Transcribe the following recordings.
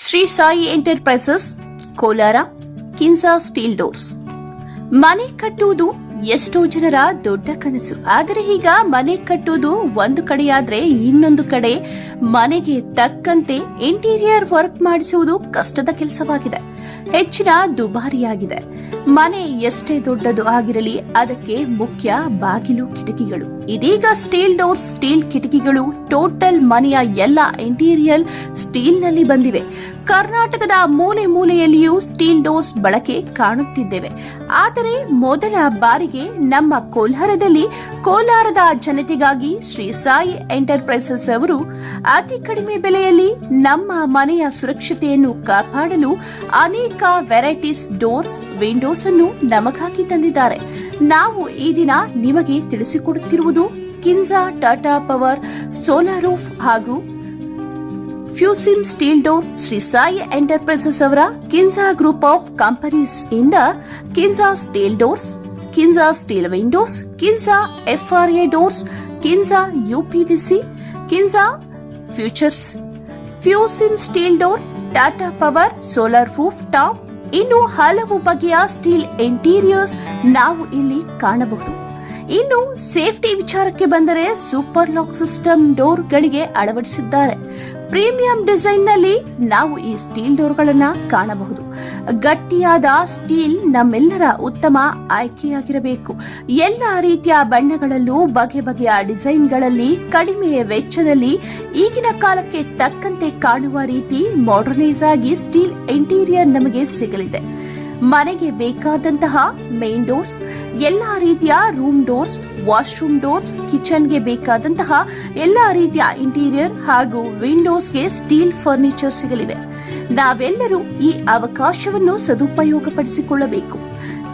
Shri Sai enterprises Kolar Kinsa steel doors. ಮನೆ ಕಟ್ಟುವುದು ಎಷ್ಟೋ ಜನರ ದೊಡ್ಡ ಕನಸು. ಆದರೆ ಈಗ ಮನೆ ಕಟ್ಟುವುದು ಒಂದು ಕಡೆಯಾದ್ರೆ ಇನ್ನೊಂದು ಕಡೆ ಮನೆಗೆ ತಕ್ಕಂತೆ ಇಂಟೀರಿಯರ್ ವರ್ಕ್ ಮಾಡಿಸುವುದು ಕಷ್ಟದ ಕೆಲಸವಾಗಿದೆ. ಹೆಚ್ಚಿನ ದುಬಾರಿಯಾಗಿದೆ. ಮನೆ ಎಷ್ಟೇ ದೊಡ್ಡದು ಆಗಿರಲಿ ಅದಕ್ಕೆ ಮುಖ್ಯ ಬಾಗಿಲು ಕಿಟಕಿಗಳು. ಇದೀಗ ಸ್ಟೀಲ್ ಡೋರ್ಸ್, ಸ್ಟೀಲ್ ಕಿಟಕಿಗಳು ಟೋಟಲ್ ಮನೆಯ ಎಲ್ಲ ಇಂಟೀರಿಯರ್ ಸ್ಟೀಲ್ ನಲ್ಲಿ ಬಂದಿವೆ. ಕರ್ನಾಟಕದ ಮೂಲೆ ಮೂಲೆಯಲ್ಲಿಯೂ ಸ್ಟೀಲ್ ಡೋರ್ಸ್ ಬಳಕೆ ಕಾಣುತ್ತಿದ್ದೇವೆ. ಆದರೆ ಮೊದಲ ಬಾರಿಗೆ ನಮ್ಮ ಕೋಲಾರದ ಜನತೆಗಾಗಿ ಶ್ರೀ ಸಾಯಿ ಎಂಟರ್ಪ್ರೈಸಸ್ ಅವರು ಅತಿ ಕಡಿಮೆ ಬೆಲೆಯಲ್ಲಿ ನಮ್ಮ ಮನೆಯ ಸುರಕ್ಷತೆಯನ್ನು ಕಾಪಾಡಲು ಅನೇಕ ವೆರೈಟೀಸ್ ಡೋರ್ಸ್, ವಿಂಡೋಸ್ ಅನ್ನು ನಮಗಾಗಿ ತಂದಿದ್ದಾರೆ. ನಾವು ಈ ದಿನ ನಿಮಗೆ ತಿಳಿಸಿಕೊಡುತ್ತಿರುವುದು Kinsa Tata power solar roof ಹಾಗೂ ಫ್ಯೂಸಿಮ್ steel door. Shri Sai enterprises ಅವರ ಕಿನ್ಸಾ ಗ್ರೂಪ್ ಆಫ್ ಕಂಪನೀಸ್ ಇಂದ Kinsa steel doors, Kinsa steel windows, Kinsa FRA doors, Kinsa UPVC, Kinsa futures, ಫ್ಯೂಸಿಮ್ steel door, Tata power solar rooftop, ಇನ್ನು ಹಲವು ಬಗೆಯ ಸ್ಟೀಲ್ ಇಂಟೀರಿಯರ್ಸ್ ನಾವು ಇಲ್ಲಿ ಕಾಣಬಹುದು. ಇನ್ನು ಸೇಫ್ಟಿ ವಿಚಾರಕ್ಕೆ ಬಂದರೆ ಸೂಪರ್ ಲಾಕ್ ಸಿಸ್ಟಮ್ ಡೋರ್ ಗಳಿಗೆ ಅಳವಡಿಸಿದ್ದಾರೆ. ಪ್ರೀಮಿಯಂ ಡಿಸೈನ್ ನಲ್ಲಿ ನಾವು ಈ ಸ್ಟೀಲ್ ಡೋರ್ಗಳನ್ನ ಕಾಣಬಹುದು. ಗಟ್ಟಿಯಾದ ಸ್ಟೀಲ್ ನಮ್ಮೆಲ್ಲರ ಉತ್ತಮ ಆಯ್ಕೆಯಾಗಿರಬೇಕು. ಎಲ್ಲ ರೀತಿಯ ಬಣ್ಣಗಳಲ್ಲೂ ಬಗೆ ಬಗೆಯ ಡಿಸೈನ್ಗಳಲ್ಲಿ ಕಡಿಮೆ ವೆಚ್ಚದಲ್ಲಿ ಈಗಿನ ಕಾಲಕ್ಕೆ ತಕ್ಕಂತೆ ಕಾಣುವ ರೀತಿ ಮಾಡರ್ನೈಸ್ ಆಗಿ ಸ್ಟೀಲ್ ಇಂಟೀರಿಯರ್ ನಮಗೆ ಸಿಗಲಿದೆ. ಮನೆಗೆ ಬೇಕಾದಂತಹ ಮೇನ್ ಡೋರ್ಸ್, ಎಲ್ಲಾ ರೀತಿಯ ರೂಮ್ ಡೋರ್ಸ್, ವಾಶ್ರೂಮ್ ಡೋರ್ಸ್, ಕಿಚನ್ಗೆ ಬೇಕಾದಂತಹ ಎಲ್ಲಾ ರೀತಿಯ ಇಂಟೀರಿಯರ್ ಹಾಗೂ ವಿಂಡೋಸ್ಗೆ ಸ್ಟೀಲ್ ಫರ್ನಿಚರ್ ಸಿಗಲಿವೆ. ನಾವೆಲ್ಲರೂ ಈ ಅವಕಾಶವನ್ನು ಸದುಪಯೋಗಪಡಿಸಿಕೊಳ್ಳಬೇಕು.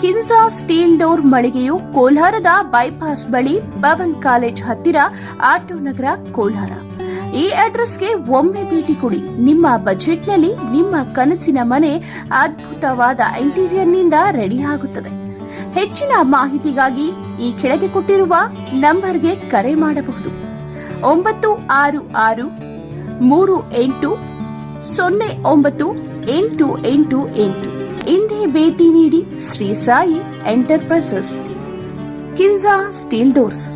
ಕಿನ್ಸಾ ಸ್ಟೀಲ್ ಡೋರ್ ಮಳಿಗೆಯು ಕೋಲಾರದ ಬೈಪಾಸ್ ಬಳಿ ಭವನ್ ಕಾಲೇಜ್ ಹತ್ತಿರ, ಆಟೋ ನಗರ, ಕೋಲಾರ. ಈ ಅಡ್ರೆಸ್ಗೆ ಒಮ್ಮೆ ಭೇಟಿ ಕೊಡಿ. ನಿಮ್ಮ ಬಜೆಟ್ನಲ್ಲಿ ನಿಮ್ಮ ಕನಸಿನ ಮನೆ ಅದ್ಭುತವಾದ ಇಂಟೀರಿಯರ್ನಿಂದ ರೆಡಿ ಆಗುತ್ತದೆ. ಹೆಚ್ಚಿನ ಮಾಹಿತಿಗಾಗಿ ಈ ಕೆಳಗೆ ಕೊಟ್ಟಿರುವ ನಂಬರ್ಗೆ ಕರೆ ಮಾಡಬಹುದು. 9663809888. ಇಂದೇ ಭೇಟಿ ನೀಡಿ Shri Sai enterprises, Kinsa steel doors.